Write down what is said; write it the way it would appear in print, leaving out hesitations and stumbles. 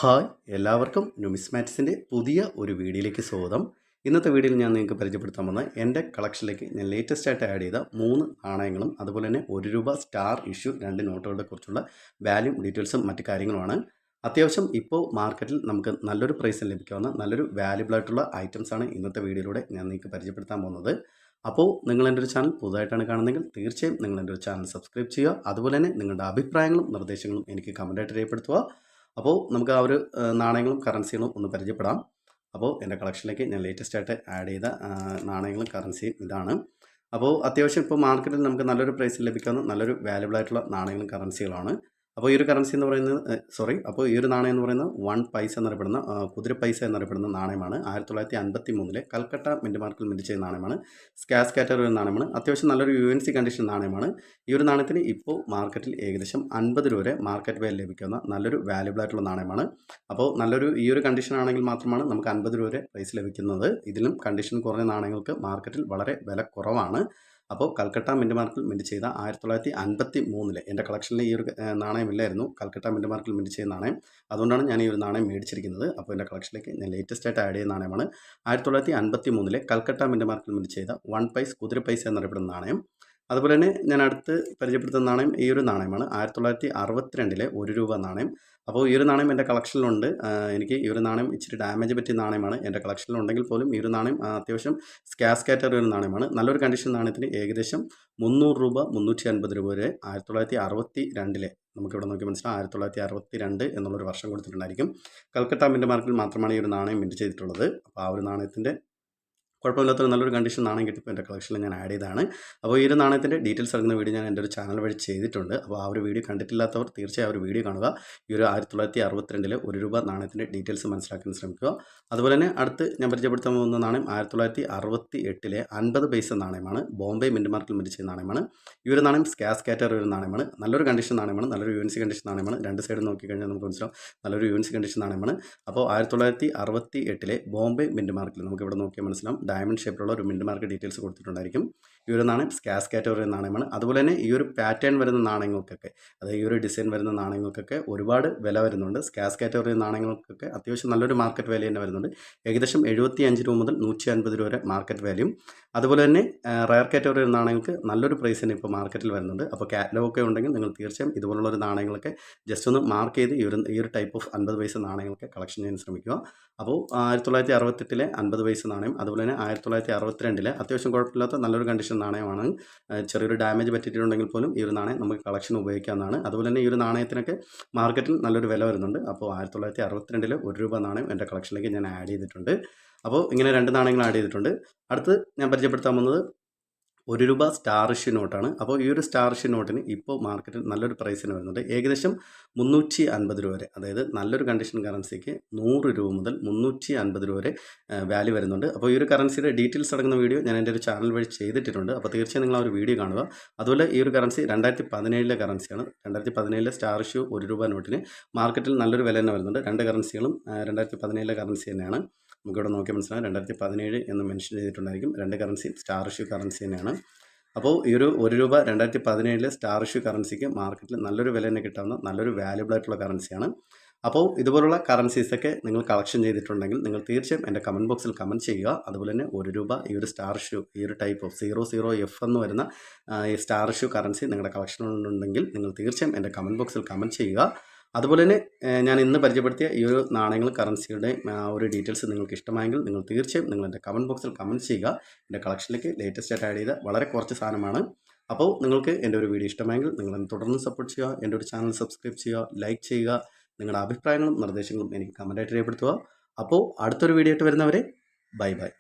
Hi എല്ലാവർക്കും ന്യൂമിസ്മാറ്റിക്സിൻ്റെ പുതിയ ഒരു വീഡിയോയിലേക്ക് സ്വാഗതം. ഇന്നത്തെ വീഡിയോയിൽ ഞാൻ നിങ്ങൾക്ക് പരിചയപ്പെടുത്താൻ പോകുന്നത് എൻ്റെ കളക്ഷനിലേക്ക് ഞാൻ ലേറ്റസ്റ്റ് ആയിട്ട് ആഡ് ചെയ്ത 3 നാണയങ്ങളും അതുപോലെ തന്നെ ₹1 സ്റ്റാർ ഇഷ്യൂ 2 നോട്ടുകളെ കുറിച്ചുള്ള വാല്യൂ ഡീറ്റെയിൽസും മറ്റു കാര്യങ്ങളുമാണ്. അത്യാവശ്യം ഇപ്പോൾ മാർക്കറ്റിൽ നമുക്ക് നല്ലൊരു പ്രൈസിൽ ലഭിക്കാവുന്ന നല്ലൊരു വാല്യുബിൾ ആയിട്ടുള്ള ഐറ്റംസാണ് ഇന്നത്തെ വീഡിയോയിലൂടെ ഞാൻ നിങ്ങൾക്ക് പരിചയപ്പെടുത്താൻ പോകുന്നത്. അപ്പോൾ നിങ്ങൾ എൻ്റെ ഒരു ചാനൽ പുതുതായിട്ടാണ് കാണുന്നതെങ്കിൽ തീർച്ചയായും നിങ്ങൾ എൻ്റെ ഒരു ചാനൽ സബ്സ്ക്രൈബ് ചെയ്യുക. അതുപോലെ തന്നെ നിങ്ങളുടെ അഭിപ്രായങ്ങളും നിർദ്ദേശങ്ങളും എനിക്ക് കമൻറ്റായിട്ട് രേഖപ്പെടുത്തുക. അപ്പോൾ നമുക്ക് ആ ഒരു നാണയങ്ങളും കറൻസികളും ഒന്ന് പരിചയപ്പെടാം. അപ്പോൾ എൻ്റെ കളക്ഷനിലേക്ക് ഞാൻ ലേറ്റസ്റ്റ് ആയിട്ട് ആഡ് ചെയ്ത നാണയങ്ങളും കറൻസിയും ഇതാണ്. അപ്പോൾ അത്യാവശ്യം ഇപ്പോൾ മാർക്കറ്റിൽ നമുക്ക് നല്ലൊരു പ്രൈസിൽ ലഭിക്കുന്ന നല്ലൊരു വാല്യുബിൾ ആയിട്ടുള്ള നാണയങ്ങളും കറൻസികളാണ്. അപ്പോൾ ഈ ഒരു കറൻസി എന്ന് പറയുന്നത് അപ്പോൾ ഈ ഒരു നാണയം എന്ന് പറയുന്നത് 1 പൈസ എന്നറിയപ്പെടുന്ന കുതിര പൈസ എന്നറിയപ്പെടുന്ന നാണയമാണ്. 1953 കൽക്കട്ട മിൻറ്റ് മാർക്കിൽ മിൻറ്റ് ചെയ്ത നാണയമാണ്. Scarce category നാണയമാണ്. അത്യാവശ്യം നല്ലൊരു UNC കണ്ടീഷൻ നാണയമാണ്. ഈ ഒരു നാണയത്തിന് ഇപ്പോൾ മാർക്കറ്റിൽ ഏകദേശം 50 രൂപ വരെ മാർക്കറ്റ് വില ലഭിക്കുന്ന നല്ലൊരു വാല്യുബിൾ ആയിട്ടുള്ള നാണയമാണ്. അപ്പോൾ ഈ ഒരു കണ്ടീഷൻ ആണെങ്കിൽ മാത്രമാണ് നമുക്ക് 50 രൂപ വരെ പ്രൈസ് ലഭിക്കുന്നത്. ഇതിലും കണ്ടീഷൻ കുറഞ്ഞ നാണയങ്ങൾക്ക് മാർക്കറ്റിൽ വളരെ വില കുറവാണ്. അപ്പോൾ കൽക്കട്ട മിൻറ്റ് മാർക്കിൽ മിൻറ്റ് ചെയ്ത 1953 എൻ്റെ കളക്ഷനിൽ ഈ ഒരു നാണയമില്ലായിരുന്നു. കൽക്കട്ട മിൻറ്റ് മാർക്കിൽ മിൻറ്റ് ചെയ്ത നാണയം. അതുകൊണ്ടാണ് ഞാൻ ഈ ഒരു നാണയം മേടിച്ചിരിക്കുന്നത്. അപ്പോൾ എൻ്റെ കളക്ഷനിലേക്ക് ഞാൻ ലേറ്റസ്റ്റ് ആയിട്ട് ആഡ് ചെയ്ത നാണയമാണ് 1953 കൽക്കട്ട മിൻറ്റ് മാർക്കിൽ മിൻറ്റ് ചെയ്ത 1 പൈസ കുതിര പൈസ എന്നറിയപ്പെടുന്ന നാണയം. അതുപോലെ തന്നെ ഞാൻ അടുത്ത് പരിചയപ്പെടുത്തുന്ന നാണയം ഈ ഒരു നാണയമാണ്. 1962 ₹1 നാണയം. അപ്പോൾ ഈ ഒരു നാണയം എൻ്റെ കളക്ഷനിലുണ്ട്. എനിക്ക് ഈ ഒരു നാണയം ഇച്ചിരി ഡാമേജ് പറ്റിയ നാണയമാണ്. എൻ്റെ കളക്ഷനിലുണ്ടെങ്കിൽ പോലും ഈ ഒരു നാണയം അത്യാവശ്യം സ്കാസ് കാറ്റഗറി ഒരു നാണയമാണ്. നല്ലൊരു കണ്ടീഷൻ നാണയത്തിന് ഏകദേശം ₹300 350 വരെ 1962 നമുക്കിവിടെ നോക്കി മനസ്സിലാവും. 1962 എന്നുള്ളൊരു വർഷം കൊടുത്തിട്ടുണ്ടായിരിക്കും. കൽക്കട്ട മിൻറ്റ് മാർക്കിൽ മാത്രമാണ് ഈ ഒരു നാണയം മിൻറ്റ് ചെയ്തിട്ടുള്ളത്. അപ്പോൾ ആ ഒരു നാണയത്തിൻ്റെ കുഴപ്പമില്ലാത്ത നല്ലൊരു കണ്ടീഷൻ നാണയം കിട്ടിയപ്പോൾ എൻ്റെ കളക്ഷനിൽ ഞാൻ ആഡ് ചെയ്തതാണ്. അപ്പോൾ ഈ ഒരു നാണയത്തിൻ്റെ ഡീറ്റെയിൽസ് ഇറങ്ങുന്ന വീഡിയോ ഞാൻ എൻ്റെ ഒരു ചാനൽ വഴി ചെയ്തിട്ടുണ്ട്. അപ്പോൾ ആ ഒരു വീഡിയോ കണ്ടിട്ടില്ലാത്തവർ തീർച്ചയായും ആ ഒരു വീഡിയോ കാണുക. ഈ ഒരു 1962 ₹1 നാണയത്തിൻ്റെ ഡീറ്റെയിൽസ് മനസ്സിലാക്കാൻ ശ്രമിക്കുക. അതുപോലെ തന്നെ അടുത്ത് ഞാൻ പരിചയപ്പെടുത്താൻ പോകുന്ന നാണയം 1968 50 പൈസ നാണയമാണ്. ബോംബെ മിൻറ്റ് മാർക്കിൽ മിൻറ്റ് ചെയ്ത നാണയമാണ്. ഈ ഒരു നാണയം സ്കാസ് കാറ്റഗറി ഒരു നാണയമാണ്. നല്ലൊരു കണ്ടീഷൻ നാണയമാണ്. നല്ലൊരു UNC കണ്ടീഷൻ നാണയമാണ്. രണ്ട് സൈഡ് നോക്കിക്കഴിഞ്ഞാൽ നമുക്ക് മനസ്സിലാവും നല്ലൊരു UNC കണ്ടീഷൻ നാണയമാണ്. അപ്പോൾ 1968 ബോംബെ മിൻറ്റ് മാർക്കിൽ നമുക്കിവിടെ നോക്കിയാൽ മനസ്സിലാവും ഡയമണ്ട് ഷേപ്പിലുള്ള ഒരു മിൻറ്റ് മാർക്ക് ഡീറ്റെയിൽസ് കൊടുത്തിട്ടുണ്ടായിരിക്കും. ഈ ഒരു നാണയം സ്കാസ് കാറ്റഗറി നാണയമാണ്. അതുപോലെ തന്നെ ഈ ഒരു പാറ്റേൺ വരുന്ന നാണയങ്ങൾക്കൊക്കെ അതായത് ഈ ഒരു ഡിസൈൻ വരുന്ന നാണയങ്ങൾക്കൊക്കെ ഒരുപാട് വില വരുന്നുണ്ട്. സ്കാസ് കാറ്റഗറി നാണയങ്ങൾക്കൊക്കെ അത്യാവശ്യം നല്ലൊരു മാർക്കറ്റ് വാല്യൂ തന്നെ വരുന്നുണ്ട്. ഏകദേശം 75 രൂപ മുതൽ 150 രൂപ വരെ മാർക്കറ്റ് വാല്യൂം. അതുപോലെ തന്നെ റയർ കാറ്റഗറി നാണയങ്ങൾക്ക് നല്ലൊരു പ്രൈസ് തന്നെ ഇപ്പോൾ മാർക്കറ്റിൽ വരുന്നുണ്ട്. അപ്പോൾ കാറ്റലോഗൊക്കെ ഉണ്ടെങ്കിൽ നിങ്ങൾ തീർച്ചയായും ഇതുപോലുള്ള ഒരു നാണയങ്ങളൊക്കെ ജസ്റ്റ് ഒന്ന് മാർക്ക് ചെയ്ത് ഈ ഒരു ടൈപ്പ് ഓഫ് 50 പൈസ നാണയങ്ങളൊക്കെ കളക്ഷൻ ചെയ്യാൻ ശ്രമിക്കുക. അപ്പോൾ 1968 50 പൈസ നാണയം. അതുപോലെ തന്നെ 1962 അത്യാവശ്യം കുഴപ്പമില്ലാത്ത നല്ലൊരു കണ്ടീഷൻ നാണയമാണ്. ചെറിയൊരു ഡാമേജ് പറ്റിയിട്ടുണ്ടെങ്കിൽ പോലും ഈ ഒരു നാണയം നമുക്ക് കളക്ഷൻ ഉപയോഗിക്കാവുന്നതാണ്. അതുപോലെ തന്നെ ഈ ഒരു നാണയത്തിനൊക്കെ മാർക്കറ്റിൽ നല്ലൊരു വില വരുന്നുണ്ട്. അപ്പോൾ 1962 ₹1 നാണയം എൻ്റെ കളക്ഷനിലേക്ക് ഞാൻ ആഡ് ചെയ്തിട്ടുണ്ട്. അപ്പോൾ ഇങ്ങനെ 2 നാണയങ്ങൾ ആഡ് ചെയ്തിട്ടുണ്ട്. അടുത്ത് ഞാൻ പരിചയപ്പെടുത്താൻ പോകുന്നത് ₹1 സ്റ്റാർ ഇഷ്യൂ നോട്ടാണ്. അപ്പോൾ ഈ ഒരു സ്റ്റാർ ഇഷ്യൂ നോട്ടിന് ഇപ്പോൾ മാർക്കറ്റിൽ നല്ലൊരു പ്രൈസിന് വരുന്നുണ്ട്. ഏകദേശം 350 രൂപ വരെ, അതായത് നല്ലൊരു കണ്ടീഷൻ കറൻസിക്ക് 100 രൂപ മുതൽ 350 രൂപ വരെ വാല്യൂ വരുന്നുണ്ട്. അപ്പോൾ ഈ ഒരു കറൻസിയുടെ ഡീറ്റെയിൽസ് അടങ്ങുന്ന വീഡിയോ ഞാൻ എൻ്റെ ഒരു ചാനൽ വഴി ചെയ്തിട്ടുണ്ട്. അപ്പോൾ തീർച്ചയായും നിങ്ങൾ ആ ഒരു വീഡിയോ കാണുക. അതുപോലെ ഈ ഒരു കറൻസി 2017 കറൻസിയാണ്. 2017 സ്റ്റാർ ഇഷ്യൂ ₹1 നോട്ടിന് മാർക്കറ്റിൽ നല്ലൊരു വില തന്നെ വരുന്നുണ്ട്. 2 കറൻസികളും 2017 കറൻസി തന്നെയാണ്. നമുക്കിവിടെ നോക്കിയാൽ മനസ്സിലാവും 2017 എന്ന് മെൻഷൻ ചെയ്തിട്ടുണ്ടായിരിക്കും. 2 കറൻസിയും സ്റ്റാർ ഇഷ്യൂ കറൻസി തന്നെയാണ്. അപ്പോൾ ഈ ഒരു ₹1 2017 സ്റ്റാർ ഇഷ്യൂ കറൻസിക്ക് മാർക്കറ്റിൽ നല്ലൊരു വില തന്നെ കിട്ടാവുന്ന നല്ലൊരു വാല്യുബിൾ ആയിട്ടുള്ള കറൻസിയാണ്. അപ്പോൾ ഇതുപോലുള്ള കറൻസീസൊക്കെ നിങ്ങൾ കളക്ഷൻ ചെയ്തിട്ടുണ്ടെങ്കിൽ നിങ്ങൾ തീർച്ചയായും എൻ്റെ കമൻറ്റ് ബോക്സിൽ കമൻറ്റ് ചെയ്യുക. അതുപോലെ തന്നെ ₹1 ഈ ഒരു സ്റ്റാർ ഇഷ്യൂ ഈ ഒരു ടൈപ്പ് ഓഫ് 00F എന്ന് വരുന്ന ഈ സ്റ്റാർ ഇഷ്യൂ കറൻസി നിങ്ങളുടെ കളക്ഷനിലുണ്ടെങ്കിൽ നിങ്ങൾ തീർച്ചയായും എൻ്റെ കമൻറ്റ് ബോക്സിൽ കമൻറ്റ് ചെയ്യുക. അതുപോലെ തന്നെ ഞാൻ ഇന്ന് പരിചയപ്പെടുത്തിയ ഈ ഒരു നാണയങ്ങൾ കറൻസിയുടെ ഒരു ഡീറ്റെയിൽസ് നിങ്ങൾക്ക് ഇഷ്ടമായെങ്കിൽ നിങ്ങൾ തീർച്ചയായും നിങ്ങൾ എൻ്റെ കമൻറ്റ് ബോക്സിൽ കമൻറ്റ് ചെയ്യുക. എൻ്റെ കളക്ഷനിലേക്ക് ലേറ്റസ്റ്റ് ആയിട്ട് ആഡ് ചെയ്ത വളരെ കുറച്ച് സാധനമാണ്. അപ്പോൾ നിങ്ങൾക്ക് എൻ്റെ ഒരു വീഡിയോ ഇഷ്ടമായെങ്കിൽ നിങ്ങൾ എന്നെ തുടർന്ന് സപ്പോർട്ട് ചെയ്യുക. എൻ്റെ ഒരു ചാനൽ സബ്സ്ക്രൈബ് ചെയ്യുക, ലൈക്ക് ചെയ്യുക. നിങ്ങളുടെ അഭിപ്രായങ്ങളും നിർദ്ദേശങ്ങളും എനിക്ക് കമൻറ്റായിട്ട് രേഖപ്പെടുത്തുക. അപ്പോൾ അടുത്തൊരു വീഡിയോ ആയിട്ട് വരുന്നവരെ ബൈ ബൈ.